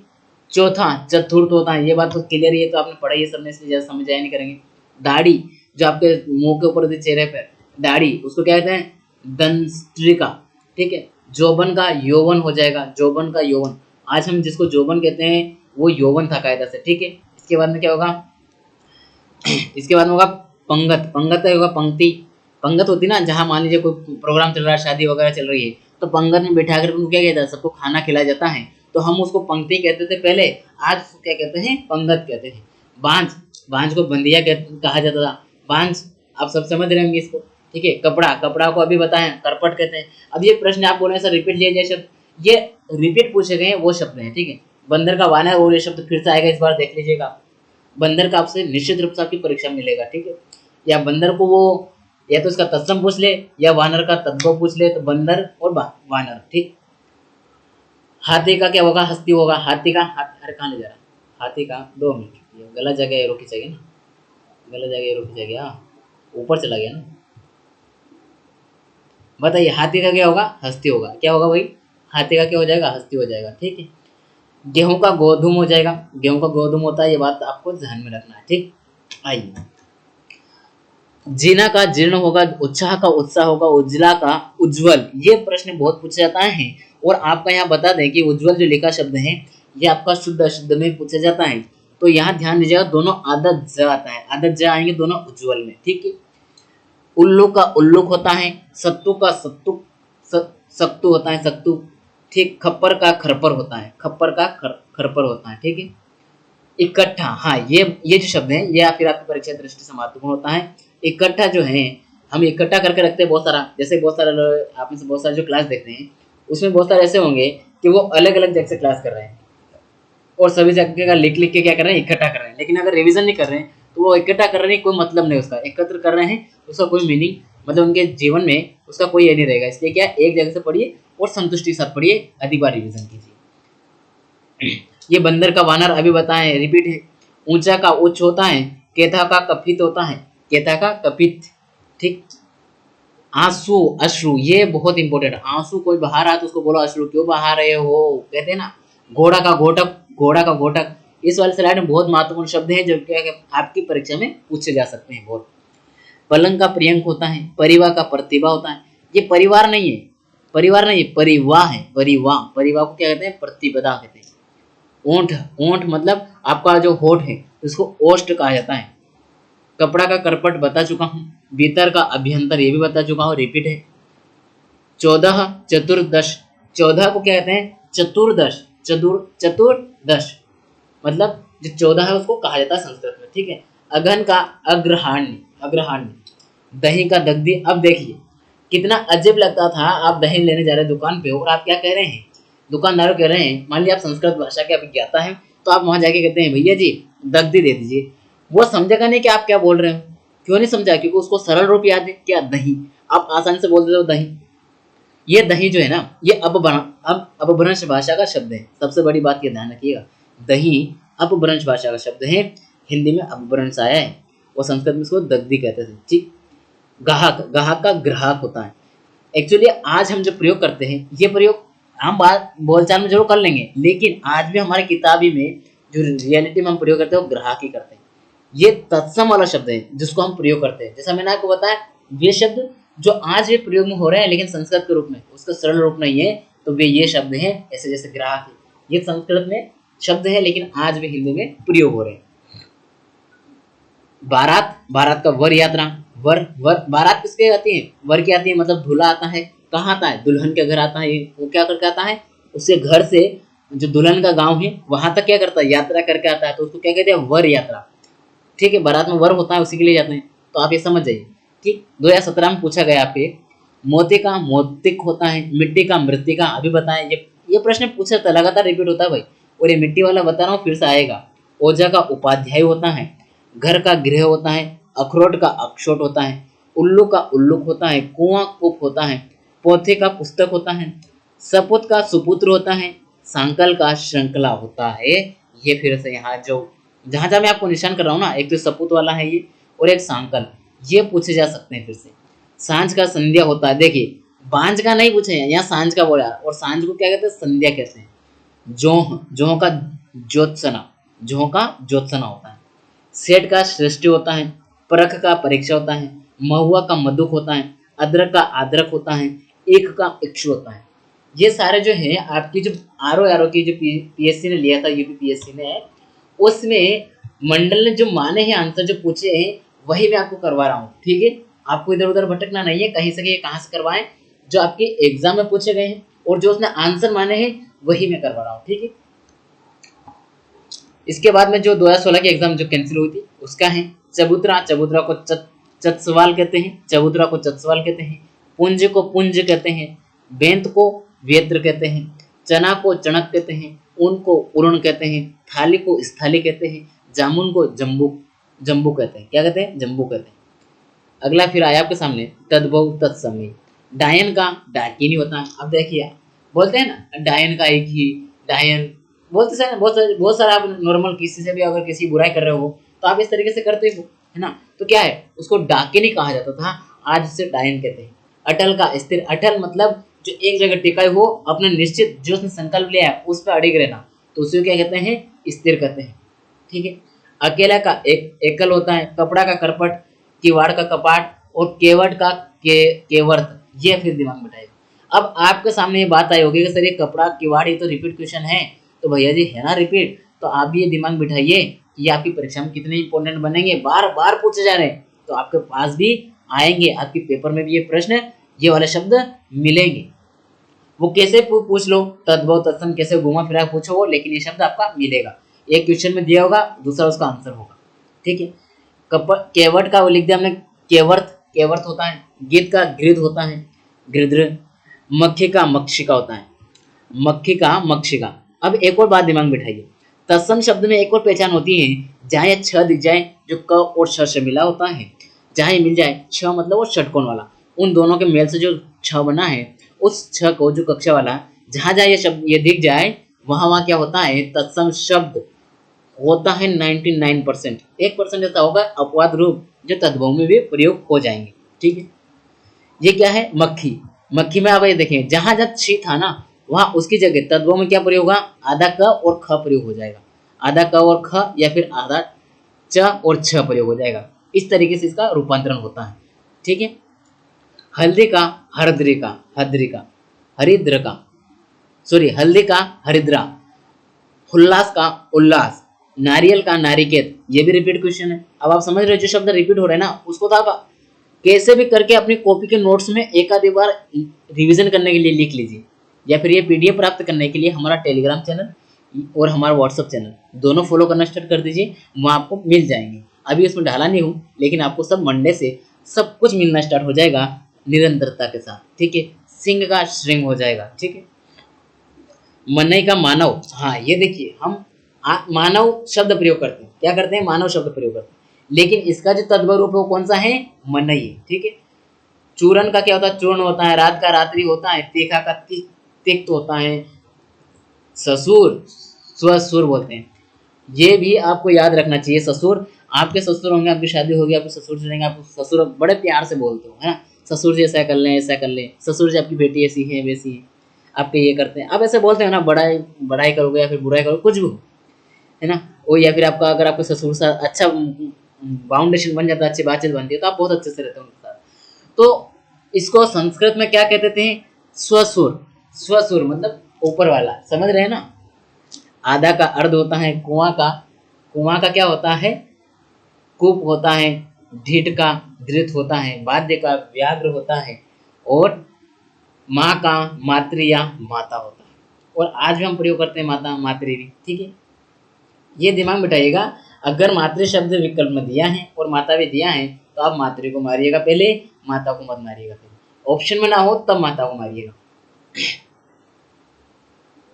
चौथा चतुर्थ होता है। ये बात तो क्लियर, ये तो आपने पढ़ा, ये सबने इसलिए ज्यादा समझ आया नहीं करेंगे। दाढ़ी, जो आपके मुंह के ऊपर चेहरे पर दाढ़ी, उसको क्या कहते हैं, दंष्ट्रिका, ठीक है। जोबन का यौवन हो जाएगा। जोबन का यौवन, आज हम जिसको जोबन कहते हैं वो यौवन था कायदा से, ठीक है। इसके बाद में क्या होगा, इसके बाद में होगा पंगत। पंगत होगा पंक्ति। पंगत होती ना, जहाँ मान लीजिए कोई प्रोग्राम चल रहा है, शादी वगैरह चल रही है, तो पंगत में बैठा कर उनको क्या कहता है, सबको खाना खिलाया जाता है, तो हम उसको पंक्ति कहते थे पहले, आज उसको क्या कहते हैं, पंगत कहते हैं। बांझ, बांझ को बंदिया कहा जाता था। बांझ आप सब समझ रहे होंगे इसको, ठीक है। कपड़ा, कपड़ा को अभी बताएं करपट कहते हैं। अब ये प्रश्न आप बोले सर रिपीट लिया जाए शब्द, ये रिपीट पूछे गए हैं वो शब्द हैं, ठीक है। बंदर का वानर, और ये शब्द फिर से आएगा, इस बार देख लीजिएगा। बंदर का आपसे निश्चित रूप से आपकी परीक्षा मिलेगा, ठीक है। या बंदर को वो या तो इसका तत्सम पूछ ले या वानर का तद्भव पूछ ले, तो बंदर और वानर, ठीक। हाथी का क्या होगा, हस्ती होगा। हाथी का अरे कहाँ ले जा रहा, हाथी का 2 मिनट, गलत जगह एरो खींचेगी ना, गलत जगह एरो खींचेगी, हाँ ऊपर चला गया ना। बताइए हाथी का क्या होगा, हस्ती होगा। क्या होगा भाई, हाथी का क्या हो जाएगा, हस्ती हो जाएगा, ठीक है। गेहूं का गोधूम हो जाएगा। गेहूं का गोधूम होता है, ये बात आपको ध्यान में रखना है, ठीक। आइए, जीना का जीर्ण होगा। उत्साह का उत्साह होगा। उज्ज्वला का उज्जवल। ये प्रश्न बहुत पूछा जाता है, और आपका यहाँ बता दें कि उज्जवल जो लिखा शब्द है ये आपका शुद्ध अशुद्ध में पूछा जाता है। तो यहाँ ध्यान दीजिएगा दोनों आदत ज आता है, आदत ज आएंगे दोनों उज्ज्वल में, ठीक है। उल्लू का उल्लुक होता है, सत्तू का सत्तू सत्तू होता है, सत्तू, ठीक। खप्पर का खरपर होता है, खप्पर का खरपर होता है, ठीक है। इकट्ठा, हाँ ये जो शब्द है ये फिर आपकी परीक्षा दृष्टि से महत्वपूर्ण होता है। इकट्ठा जो है हम इकट्ठा करके रखते हैं बहुत सारा, जैसे बहुत सारे आप में से बहुत सारे जो क्लास देखते हैं उसमें बहुत सारे ऐसे होंगे कि वो अलग अलग जगह से क्लास कर रहे हैं और सभी जगह का लिख लिख के क्या कर रहे हैं, इकट्ठा कर रहे हैं, लेकिन अगर रिवीजन नहीं कर रहे हैं तो वो इकट्ठा कर रहे हैं, कोई मतलब नहीं उसका, एकत्र कर रहे हैं उसका कोई मीनिंग, मतलब उनके जीवन में उसका कोई ये नहीं रहेगा। इसलिए क्या, एक जगह से पढ़िए और संतुष्टि के साथ पढ़िए, अधिक बार रिवीजन कीजिए। ये बंदर का वानर अभी बताएं, रिपीट है। ऊंचा का उच्च होता है, केथा का कपित होता है, केथा का कपित, ठीक। आंसू अश्रु, ये बहुत इंपॉर्टेंट, आंसू कोई बहा रहा है तो उसको बोलो अश्रु क्यों बहा रहे हो, कहते हैं ना। घोड़ा का घोटक, घोड़ा का घोटक, इस वाले स्लाइड में बहुत महत्वपूर्ण शब्द हैं जो कि आपकी परीक्षा में पूछे जा सकते हैं बहुत। पलंग का प्रियंक होता है, परिवार का प्रतिभा होता है, ये परिवार नहीं है, परिवार नहीं है, परिवाह है, परिवाह, परिवाह को क्या कहते हैं, प्रतिपदा कहते हैं। ओंठ, ओंठ मतलब आपका जो होठ है उसको ओष्ठ कहा जाता है। कपड़ा का करपट बता चुका हूँ, भीतर का अभ्यंतर ये भी बता चुका हूँ, रिपीट है। 14 चतुर्दश, 14 को क्या कहते हैं, चतुर्दश, चतुर्दश मतलब जो 14 है उसको कहा जाता है संस्कृत में, ठीक है। अघन का अग्रहाण्य, अग्रहाण्य, दही का दग्धी। अब देखिए कितना अजीब लगता था, आप दही लेने जा रहे हैं दुकान पे और आप क्या कह रहे हैं, दुकानदार कह रहे हैं, मान लीजिए आप संस्कृत भाषा के अभिज्ञाता हैं तो आप वहां जाके कहते हैं भैया जी दग्धी दे दीजिए, वो समझेगा नहीं कि आप क्या बोल रहे हो। क्यों नहीं समझा, क्योंकि उसको सरल रूप याद है, क्या, दही। आप आसानी से बोल देते हो दही। ये दही जो है ना ये अपभ्रंश भाषा का शब्द है, सबसे बड़ी बात ये ध्यान रखिएगा, दही अपभ्रंश भाषा का शब्द है, हिंदी में अपभ्रंश आया है और संस्कृत में इसको दग्धी कहते थे, ठीक। ग्राहक, ग्राहक का ग्राहक होता है। एक्चुअली आज हम जो प्रयोग करते हैं ये प्रयोग हम बात बोलचाल में जरूर कर लेंगे, लेकिन आज भी हमारे किताबी में जो रियलिटी में हम प्रयोग करते हैं वो ग्राहक ही करते हैं। ये तत्सम वाला शब्द है जिसको हम प्रयोग करते हैं, जैसा मैंने आपको बताया वे शब्द जो आज भी प्रयोग में हो रहे हैं लेकिन संस्कृत के रूप में, उसका सरल रूप नहीं है, तो वे ये शब्द हैं, ऐसे जैसे ग्राहक है, ये संस्कृत में शब्द है लेकिन आज भी हिंदी में प्रयोग हो रहे हैं। बारात, बारात का वर यात्रा, वर वर बारात किसके आती है, वर की आती है, मतलब दूल्हा आता है, कहाँ आता है, दुल्हन के घर आता है, वो क्या करके आता है, उसके घर से जो दुल्हन का गांव है वहां तक क्या करता है, यात्रा करके आता है, तो उसको क्या कहते हैं, वर यात्रा, ठीक है। बारात में वर होता है उसी के लिए जाते हैं, तो आप ये समझ जाइए। ठीक, 2017 में पूछा गया आपके, मोती का मोतिक होता है, मिट्टी का मृतिका, अभी बताएं, ये प्रश्न पूछा था, लगातार रिपीट होता है भाई, और ये मिट्टी वाला बता रहा हूँ फिर से आएगा। ओझा का उपाध्याय होता है, घर का गृह होता है, अखरोट का अक्षोट होता है, उल्लू का उल्लुक होता है, कुआं कूप होता है, पोथे का पुस्तक होता है, सपुत का सुपुत्र होता है, सांकल का श्रृंखला होता है। ये फिर से यहाँ जो जहां जहां मैं आपको निशान कर रहा हूँ ना, एक तो सपुत वाला है ये और एक सांकल, ये पूछे जा सकते हैं फिर से। सांझ का संध्या होता है, देखिए बांझ का नहीं पूछे, यहाँ सांझ का बोला, और सांझ को क्या कहते हैं, संध्या कहते हैं। जोह, जोह का ज्योत्सना, जोह का ज्योत्सना होता है। सेठ का सृष्टि होता है, परख का परीक्षा होता है, महुआ का मधुक होता है, अदरक का आदरक होता है, एक का इक्षु होता है। ये सारे जो है आपकी जो आर की जो पीएससी ने लिया था, यूपी पीएससी ने, उसमें मंडल ने जो माने हैं आंसर जो पूछे हैं वही मैं आपको करवा रहा हूँ, ठीक है। आपको इधर उधर भटकना नहीं है, कहीं से कहाँ से करवाएं, जो आपके एग्जाम में पूछे गए हैं और जो उसने आंसर माने हैं वही मैं करवा रहा हूँ, ठीक है। इसके बाद में जो 2016 की एग्जाम जो कैंसिल हुई थी उसका है चबूतरा, चबूतरा को चतसवाल कहते हैं, चबूतरा को चतसवाल कहते हैं, पुंज को पुंज कहते हैं, बेंत को वेत्र कहते हैं, चना को चणक कहते हैं, ऊन को उरण कहते हैं, थाली को स्थाली कहते हैं, जामुन को जम्बू जम्बू कहते हैं, क्या कहते हैं, जम्बू कहते हैं। अगला फिर आया आपके सामने तद्भव तत्समय, डायन का डाकिनी होता है। अब देखिए बोलते हैं ना डायन का एक ही, डायन बोलते हैं, बहुत सारा आप नॉर्मल किसी से भी अगर किसी बुराई कर रहे हो तो आप इस तरीके से करते हो, है ना, तो क्या है, उसको डाकिनी कहा जाता था, आज उसे डायन कहते हैं। अटल का स्थिर, अटल मतलब जो एक जगह टिका हो, अपने निश्चित जो उसने संकल्प लिया है उस पर अड़िग रहना, तो उसे क्या कहते हैं, स्थिर कहते हैं, ठीक है। अकेला का एकल होता है, कपड़ा का करपट, किवाड़ का कपाट और केवट का केवर्त, ये फिर दिमाग में बैठाएगा। अब आपके सामने ये बात आई होगी कि सर ये कपड़ा किवाड़ ये तो रिपीट क्वेश्चन है, तो भैया जी है ना रिपीट, तो आप भी ये दिमाग बिठाइए ये आपकी परीक्षा में कितने इंपॉर्टेंट बनेंगे, बार बार पूछे जा रहे हैं, तो आपके पास भी आएंगे, आपके पेपर में भी ये प्रश्न, ये वाले शब्द मिलेंगे। वो कैसे पूछ लो, तद्भव तत्सम कैसे घुमा फिरा पूछो वो, लेकिन ये शब्द आपका मिलेगा। एक क्वेश्चन में दिया होगा, दूसरा उसका आंसर होगा। ठीक है। केवट का वो लिख दिया हमने, केवर्थ, केवर्थ होता है। गिद्ध का गृध होता है, गृध्र। मक्खी का मक्षिका होता है, मक्खी का मक्षिका। अब एक और बात दिमाग में बिठाइए, तत्सम शब्द में एक और पहचान होती है, जहाँ ये छ दिख जाए जो क और श से मिला होता है, जहाँ ये मिल जाए छ मतलब वो षटकोण वाला, उन दोनों के मेल से जो छ बना है, उस छ को जो कक्षा वाला जहाँ जहाँ ये शब्द ये दिख जाए, वहाँ वहाँ क्या होता है, तत्सम शब्द होता है 99%। 1% ऐसा होगा अपवाद रूप जो तद्भव में भी प्रयोग हो जाएंगे। ठीक है। ये क्या है, मक्खी। मक्खी में आप ये देखें, जहां जब छी था ना, वहां उसकी जगह तद्भव में क्या प्रयोग होगा, आधा क और ख प्रयोग हो जाएगा, आधा क और ख, या फिर आधा च और छ प्रयोग हो जाएगा। इस तरीके से इसका रूपांतरण होता है। ठीक है। हल्दी का हरद्री का, हद्री का हरिद्र का, सॉरी हल्दी का हरिद्रा, उल्लास का उल्लास, नारियल का नारिकेत। ये भी रिपीट क्वेश्चन है। अब आप समझ रहे हो, जो शब्द रिपीट हो रहे हैं ना, उसको तो आप कैसे भी करके अपनी कॉपी के नोट्स में एक आधी बार रिवीजन करने के लिए लिख लीजिए, या फिर ये पीडीएफ प्राप्त करने के लिए हमारा टेलीग्राम चैनल और हमारा व्हाट्सअप चैनल दोनों फॉलो करना स्टार्ट कर दीजिए, वहाँ आपको मिल जाएंगे। अभी उसमें डाला नहीं हूँ, लेकिन आपको सब मंडे से सब कुछ मिलना स्टार्ट हो जाएगा निरंतरता के साथ। ठीक है। सिंह का श्रृंग हो जाएगा। ठीक है। मनई का मानव, हाँ ये देखिए, हम मानव शब्द प्रयोग करते हैं, क्या करते हैं, मानव शब्द प्रयोग करते हैं, लेकिन इसका जो तद्भव रूप है वो कौन सा है, मनई है। ठीक है। चूरन का क्या होता है, चूर्ण होता है। रात का रात्रि होता है। तीखा का तिक्त होता है। ससुर, स्वसुर बोलते हैं। ये भी आपको याद रखना चाहिए। ससुर, आपके ससुर होंगे, आपकी शादी होगी, आपके ससुर से रहेंगे, आपको ससुर बड़े प्यार से बोलते हो, है ना, ससुर जी ऐसा कर लें, ऐसा कर लें, ससुर जी आपकी बेटी ऐसी है वैसी है, आपके ये करते हैं, आप ऐसे बोलते हो ना, बड़ाई बड़ाई करोगे या फिर बुराई करोगे, कुछ भी हो, है ना। वो या फिर आपका अगर आपके ससुर से अच्छा बाउंडेशन बन जाता है, अच्छी बातचीत बनती है, तो आप बहुत अच्छे से रहते हो उनके साथ। तो इसको संस्कृत में क्या कहते थे, स्वसुर। स्वसुर मतलब ऊपर वाला, समझ रहे हैं ना। आधा का अर्ध होता है। कुआं का क्या होता है, कूप होता है। ढीठ का धृत होता है। वाद्य का व्याघ्र होता है। और माँ का मातृ या माता होता है। और आज भी हम प्रयोग करते हैं माता, मातृ भी। ठीक है। ये दिमाग में बिठाइएगा, अगर मातृ शब्द विकल्प में दिया है और माता भी दिया है, तो आप मातृ को मारिएगा पहले, माता को मत मारिएगा पहले। ऑप्शन में ना हो तब माता को मारिएगा।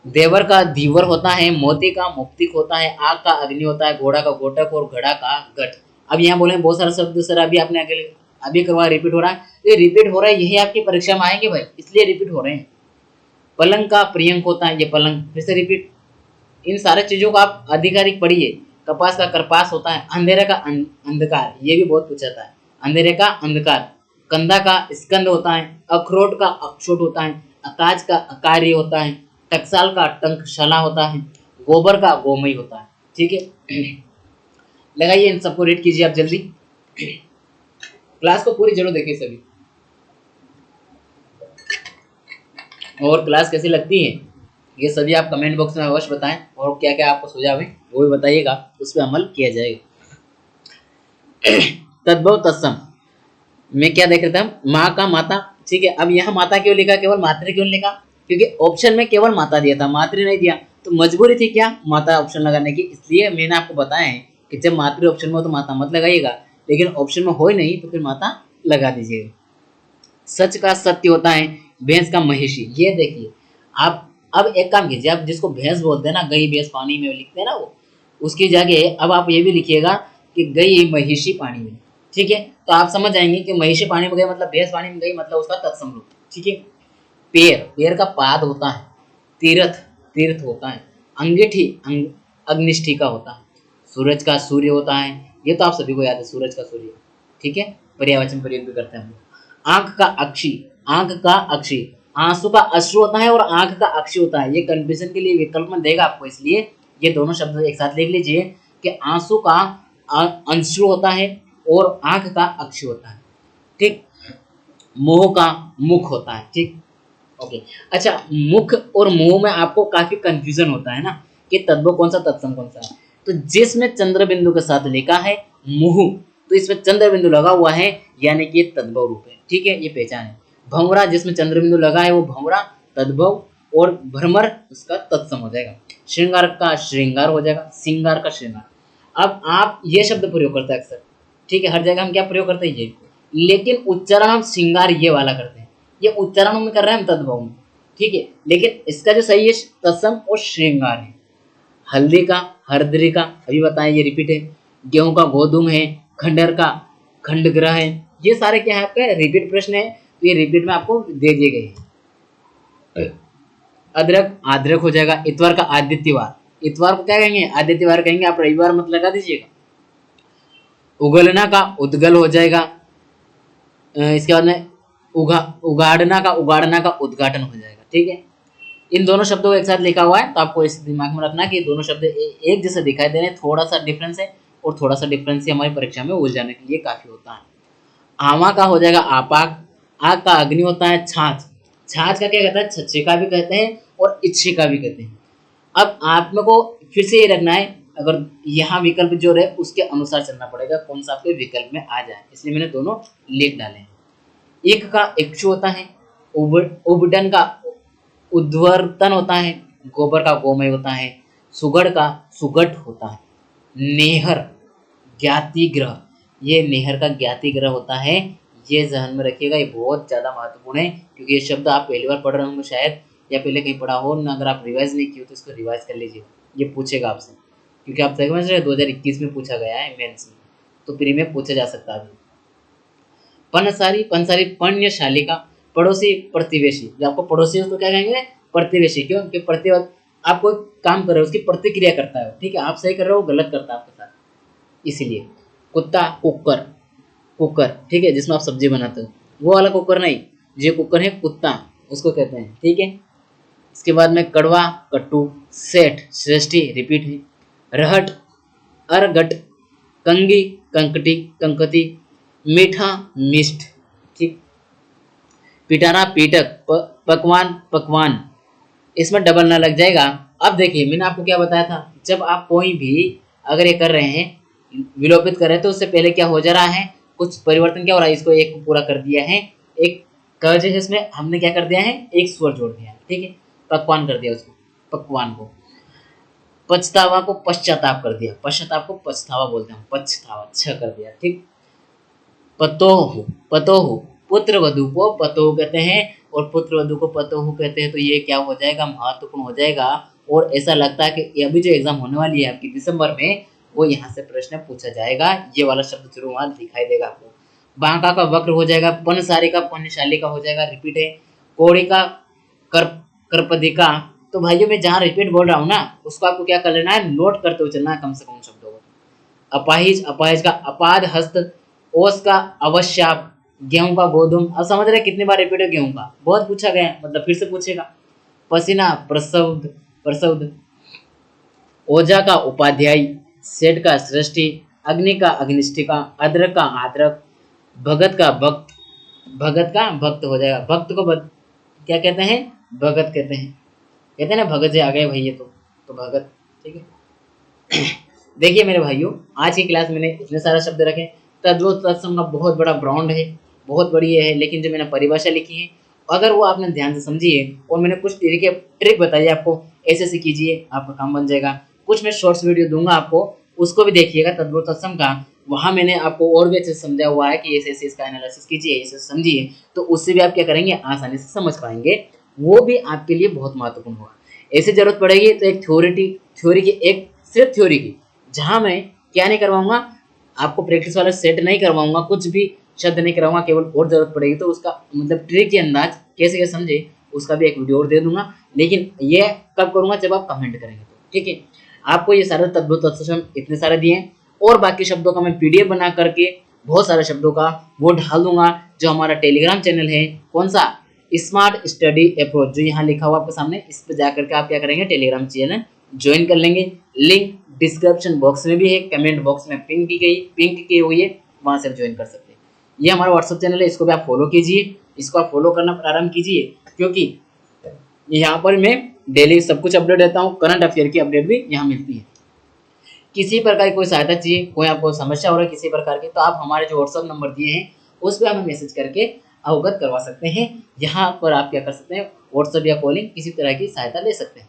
देवर का धीवर होता है। मोती का मुक्तिक होता है। आग का अग्नि होता है। घोड़ा का घोटक और घड़ा का गठ। अब यहाँ बोले बहुत सारे शब्द सर अभी आपने अभी करवा रिपीट हो रहा है, ये रिपीट हो रहा है, यही आपकी परीक्षा में आएंगे भाई, इसलिए रिपीट हो रहे हैं। पलंग का प्रियंक होता है। ये पलंग फिर से रिपीट। इन सारे चीजों को आप आधिकारिक पढ़िए। कपास का करपास होता है। अंधेरे का अंधकार, ये भी बहुत पूछा था, अंधेरे का अंधकार। कंधा का स्कंद होता है। अखरोट का अक्षोट होता है। अकाज का अकार्य होता है। टकसाल का टंकशाला होता है। गोबर का गोमय होता है। ठीक है। लगाइए, इन सबको रेड कीजिए आप जल्दी। क्लास को पूरी जरूर देखिए सभी। और क्लास कैसी लगती है ये सभी आप कमेंट बॉक्स में अवश्य बताएं, और क्या क्या आपको सुझाव है वो भी बताइएगा, उस पर अमल किया जाएगा। तद्भव तत्सम में क्या देख रहे थे हम, माँ का माता। ठीक है। अब यहाँ माता क्यों लिखा, केवल मातृ क्यों लिखा, क्योंकि ऑप्शन में केवल माता दिया था, मातृ नहीं दिया, तो मजबूरी थी क्या माता ऑप्शन लगाने की। इसलिए मैंने आपको बताया है कि जब मातृ ऑप्शन में हो तो माता मत लगाइएगा, लेकिन ऑप्शन में हो ही नहीं तो फिर माता लगा दीजिएगा। सच का सत्य होता है। भैंस का महिषी, ये देखिए आप। अब एक काम कीजिए, आप जिसको भैंस बोलते हैं ना, गई भैंस पानी में लिखते हैं ना वो, उसकी जगह अब आप ये भी लिखिएगा कि गई महिषी पानी में। ठीक है। तो आप समझ जाएंगे कि महिषी पानी में गई मतलब भैंस पानी में गई, मतलब उसका तत्सम रूप। ठीक है। पैर, पैर का पाद होता है। तीर्थ, तीर्थ होता है। अंगीठी अग्निष्ठिका होता है। सूरज का सूर्य होता है। ये तो आप सभी को याद है, सूरज का सूर्य। ठीक है। पर्यायवाचन प्रयोग भी करते हैं हम लोग। आंख का अक्षी, आंख का अक्षी। आंसू का अश्रु होता है और आंख का अक्षी होता है। ये कंफ्यूजन के लिए विकल्प में देगा आपको, इसलिए ये दोनों शब्द एक साथ लिख लीजिए कि आंसू का अंशु होता है और आंख का अक्षी होता है। ठीक। मोह का मुख होता है। ठीक। ओके। अच्छा, मुख और मुंह में आपको काफी कंफ्यूजन होता है ना कि तद्भव कौन सा तत्सम कौन सा है। तो जिसमें चंद्र बिंदु के साथ लिखा है मुहु, तो इसमें चंद्र बिंदु लगा हुआ है, यानी कि तद्भव रूप है। ठीक है, ये पहचान है। भंवरा जिसमें चंद्र बिंदु लगा है वो भंवरा तद्भव, और भ्रमर उसका तत्सम हो जाएगा। श्रृंगार का श्रृंगार हो जाएगा, श्रृंगार का श्रृंगार। अब आप ये शब्द प्रयोग करते हैं अक्सर, ठीक है, हर जगह हम क्या प्रयोग करते हैं ये, लेकिन उच्चारण हम श्रृंगार ये वाला करते हैं, ये उच्चारण में कर रहे हैं हम तद्भव में, ठीक है, लेकिन इसका जो सही है तत्सम और श्रृंगार है। हल्दी का हरदरी का अभी बताएं, ये रिपीट है। गेहूं का गोधुम है, खंडर का खंडग्रह है, ये सारे क्या है आपके रिपीट प्रश्न है, तो ये रिपीट में आपको दे दिए गए हैं। अदरक आद्रक हो जाएगा। इतवार का आदित्यवार, इतवार को क्या कहेंगे, आदित्यवार कहेंगे, आप रविवार मत लगा दीजिएगा। उगलना का उद्गल हो जाएगा। इसके बाद में उगाड़ना का उद्घाटन हो जाएगा। ठीक है, इन दोनों शब्दों को एक साथ लिखा हुआ है, तो आपको इस दिमाग में रखना कि दोनों शब्द एक जैसे दिखाई दे रहे हैं, थोड़ा सा डिफरेंस है, और थोड़ा सा डिफरेंस ही हमारी परीक्षा में उलझाने के लिए काफी होता है। आमा का हो जाएगा आपाक, आग का अग्नि होता है छाछ, छाछ का क्या कहता है, छच्छिका भी कहते हैं और इच्छिका भी कहते हैं। अब आप लोग को फिर से ये रखना है, अगर यहाँ विकल्प जो रहे उसके अनुसार चलना पड़ेगा, कौन सा आपके विकल्प में आ जाए, इसलिए मैंने दोनों लिख डाले हैं। एक का इक्षु होता है, उबडन का उद्वर्तन होता है, गोबर का गोमय होता है, सुगड़ का सुगट होता है, नेहर ज्ञातिग्रह, ये नेहर का ज्ञातिग्रह होता है, ये ध्यान में रखिएगा, ये बहुत ज़्यादा महत्वपूर्ण है, क्योंकि ये शब्द आप पहली बार पढ़ रहे होंगे शायद, या पहले कहीं पढ़ा हो ना, अगर आप रिवाइज नहीं किए तो इसको रिवाइज कर लीजिए, ये पूछेगा आपसे, क्योंकि आप समझ रहे 2021 में पूछा गया है मेंस में, तो प्री में पूछा जा सकता है। पनसारी, पंसारी पण्यशाली का पड़ोसी प्रतिवेशी, जो आपको पड़ोसी उसको क्या कहेंगे, प्रतिवेशी, क्यों कि प्रतिवत आप कोई काम कर रहे हो उसकी प्रतिक्रिया करता है, ठीक है, आप सही कर रहे हो गलत करता है आपके साथ, इसीलिए। कुत्ता कुकर, कुकर, ठीक है, जिसमें आप सब्जी बनाते हो, वो वाला कुकर नहीं, जो कुकर है कुत्ता उसको कहते हैं। ठीक है, इसके बाद में कड़वा कट्टू, सेठ श्रेष्ठी रिपीट है, रहट अरगट, कंगी कंकटी कंकती, मीठा मिष्ट, ठीक, पिटारा पीटक, पकवान पकवान, इसमें डबल ना लग जाएगा। अब देखिए मैंने आपको क्या बताया था, जब आप कोई भी अगर ये कर रहे हैं विलोपित कर रहे हैं तो उससे पहले क्या हो जा रहा है, कुछ परिवर्तन क्या हो रहा है, इसको एक को पूरा कर दिया है, एक कर्ज है इसमें हमने क्या कर दिया है, एक स्वर जोड़ दिया है। ठीक है, पकवान कर दिया उसको, पकवान को, पछतावा को पश्चाताप कर दिया, पश्चाताप को पछतावा बोलते हैं, पछतावा अच्छा कर दिया। ठीक, पतोह, पतोह पुत्र वधु को पतोह कहते हैं और पुत्र वधु को पतोह कहते हैं, तो ये क्या हो जाएगा, महत्वपूर्ण हो जाएगा। और ऐसा लगता है कि अभी जो एग्जाम होने वाली है आपकी दिसंबर में, वो यहाँ से प्रश्न पूछा जाएगा, ये वाला शब्द जरूर वहाँ दिखाई देगा आपको। बांका का वक्र हो जाएगा, पनसारी का पन्नशाली का हो जाएगा, रिपीट है। कोड़ी का करपदिका, तो भाइयों मैं जहाँ रिपीट बोल रहा हूँ ना, उसको आपको क्या कर लेना है, नोट करते हुए चलना है कम से कम शब्दों को। अपाहिज, अपाहिज का अपाद हस्त, ओस का अवश्याप, गेहूं का गोधुम, अब समझ रहे कितनी बार रिपीट है गेहूं का, बहुत पूछा गया है, मतलब फिर से पूछेगा। पसीना प्रसव प्रसव, ओझा का उपाध्याय, सेठ का सृष्टि, अग्नि का अग्निष्ठिका, अदरक का आद्रक, भगत का भक्त, भगत का भक्त हो जाएगा, भक्त को क्या कहते हैं, भगत कहते हैं, कहते हैं ना भगत जी आ गए भैया, तो भगत। ठीक है, देखिए मेरे भाइयों, आज की क्लास मैंने इतने सारे शब्द रखे, तद्भव तत्सम का बहुत बड़ा ब्रांड है, बहुत बड़ी है, लेकिन जो मैंने परिभाषा लिखी है अगर वो आपने ध्यान से समझी है और मैंने कुछ ट्रिक बताई आपको, ऐसे से कीजिए आपका काम बन जाएगा। कुछ मैं शॉर्ट्स वीडियो दूंगा आपको, उसको भी देखिएगा तद्भव तत्सम का, वहाँ मैंने आपको और भी अच्छे से समझा हुआ है कि ऐसे ऐसे इसका एनालिसिस कीजिए, ऐसे समझिए, तो उससे भी आप क्या करेंगे, आसानी से समझ पाएंगे, वो भी आपके लिए बहुत महत्वपूर्ण होगा। ऐसे जरूरत पड़ेगी तो एक थ्योरी की, एक सिर्फ थ्योरी की, जहाँ मैं क्या नहीं करवाऊंगा आपको, प्रैक्टिस वाला सेट नहीं करवाऊंगा, कुछ भी शब्द नहीं कराऊंगा, केवल और जरूरत पड़ेगी तो उसका मतलब ट्रिक के अंदाज कैसे कैसे समझे उसका भी एक वीडियो और दे दूंगा, लेकिन ये कब करूंगा, जब आप कमेंट करेंगे तो। ठीक है, आपको ये सारे तद्भव तत्सम इतने सारे दिए हैं, और बाकी शब्दों का मैं पीडीएफ बना करके बहुत सारे शब्दों का वो डाल दूंगा, जो हमारा टेलीग्राम चैनल है, कौन सा, स्मार्ट स्टडी अप्रोच, जो यहाँ लिखा हुआ आपके सामने, इस पर जाकर के आप क्या करेंगे, टेलीग्राम चैनल ज्वाइन कर लेंगे। लिंक डिस्क्रिप्शन बॉक्स में भी है, कमेंट बॉक्स में पिन की हुई है, वहां से आप ज्वाइन कर सकते हैं। ये हमारा व्हाट्सएप चैनल है, इसको भी आप फॉलो कीजिए, इसको आप फॉलो करना प्रारंभ कीजिए, क्योंकि यहाँ पर मैं डेली सब कुछ अपडेट देता हूँ, करंट अफेयर की अपडेट भी यहाँ मिलती है। किसी प्रकार की कोई सहायता चाहिए, कोई आपको समस्या हो रही है किसी प्रकार की, तो आप हमारे जो व्हाट्सअप नंबर दिए हैं उस पर हमें मैसेज करके अवगत करवा सकते हैं। यहाँ पर आप क्या कर सकते हैं, व्हाट्सअप या कॉलिंग किसी तरह की सहायता ले सकते हैं।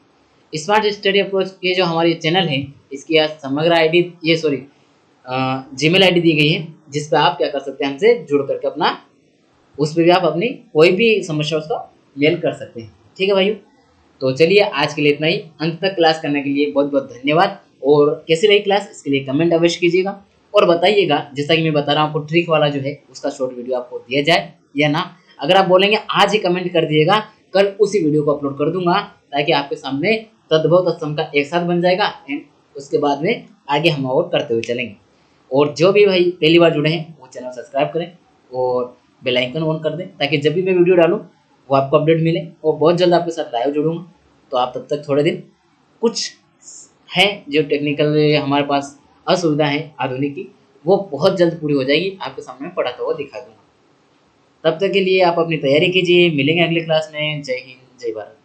स्मार्ट स्टडी अप्रोच ये जो हमारी चैनल है इसकी समग्र आईडी जीमेल आईडी दी गई है, जिस पर आप क्या कर सकते हैं, हमसे जुड़ करके अपना उस पर भी आप अपनी कोई भी समस्या उसका मेल कर सकते हैं। ठीक है भाइयों, तो चलिए आज के लिए इतना ही। अंत तक क्लास करने के लिए बहुत बहुत धन्यवाद। और कैसी रही क्लास इसके लिए कमेंट अवश्य कीजिएगा और बताइएगा, जैसा कि मैं बता रहा हूँ आपको ट्रिक वाला जो है उसका शॉर्ट वीडियो आपको दिया जाए या ना। अगर आप बोलेंगे आज ही कमेंट कर दिएगा, कल उसी वीडियो को अपलोड कर दूंगा, ताकि आपके सामने तद्भव तत्सम का एक साथ बन जाएगा एंड उसके बाद में आगे हम और करते हुए चलेंगे। और जो भी भाई पहली बार जुड़े हैं वो चैनल सब्सक्राइब करें और बेल आइकन ऑन कर दें, ताकि जब भी मैं वीडियो डालूँ वो आपको अपडेट मिले। और बहुत जल्द आपके साथ लाइव जुड़ूंगा, तो आप तब तक थोड़े दिन कुछ है जो टेक्निकल हमारे पास असुविधा है आधुनिक की, वो बहुत जल्द पूरी हो जाएगी, आपके सामने पढ़ाता हुआ दिखा दूंगा। तब तक के लिए आप अपनी तैयारी कीजिए। मिलेंगे अगली क्लास में। जय हिंद, जय भारत।